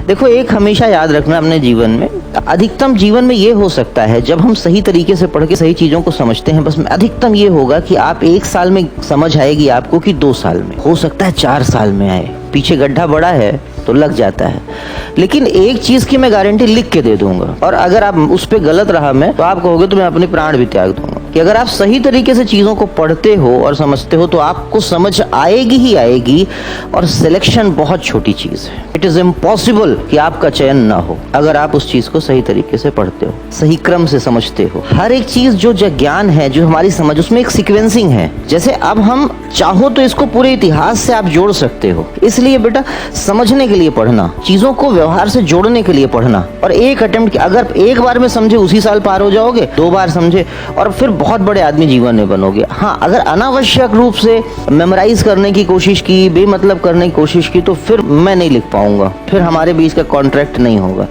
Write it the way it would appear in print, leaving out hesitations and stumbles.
देखो, एक हमेशा याद रखना अपने जीवन में, अधिकतम जीवन में ये हो सकता है जब हम सही तरीके से पढ़ के सही चीजों को समझते हैं, बस अधिकतम ये होगा कि आप 1 साल में समझ आएगी आपको कि 2 साल में, हो सकता है 4 साल में आए। पीछे गड्ढा बड़ा है तो लग जाता है। लेकिन एक चीज की मैं गारंटी लिख के दे दूंगा, और अगर आप उस पर गलत रहा मैं, तो आप कहोगे तो मैं अपने प्राण भी त्याग दूंगा, कि अगर आप सही तरीके से चीजों को पढ़ते हो और समझते हो तो आपको समझ आएगी ही आएगी। और सिलेक्शन बहुत छोटी चीज है, इट इज इम्पॉसिबल कि आपका चयन ना हो अगर आप उस चीज को सही तरीके से पढ़ते हो, सही क्रम से समझते हो। हर एक चीज जो ज्ञान है, जो हमारी समझ, उसमें एक सीक्वेंसिंग है। जैसे अब हम चाहो तो इसको पूरे इतिहास से आप जोड़ सकते हो, इसलिए बेटा समझने के लिए पढ़ना, चीजों को व्यवहार से जोड़ने के लिए पढ़ना। और एक अटेम्प्ट, अगर एक बार में समझे उसी साल पार हो जाओगे, 2 बार समझे और फिर बहुत बड़े आदमी जीवन में बनोगे। हाँ, अगर अनावश्यक रूप से मेमोराइज करने की कोशिश की, बेमतलब करने की कोशिश की, तो फिर मैं नहीं लिख पाऊंगा, फिर हमारे बीच का कॉन्ट्रैक्ट नहीं होगा।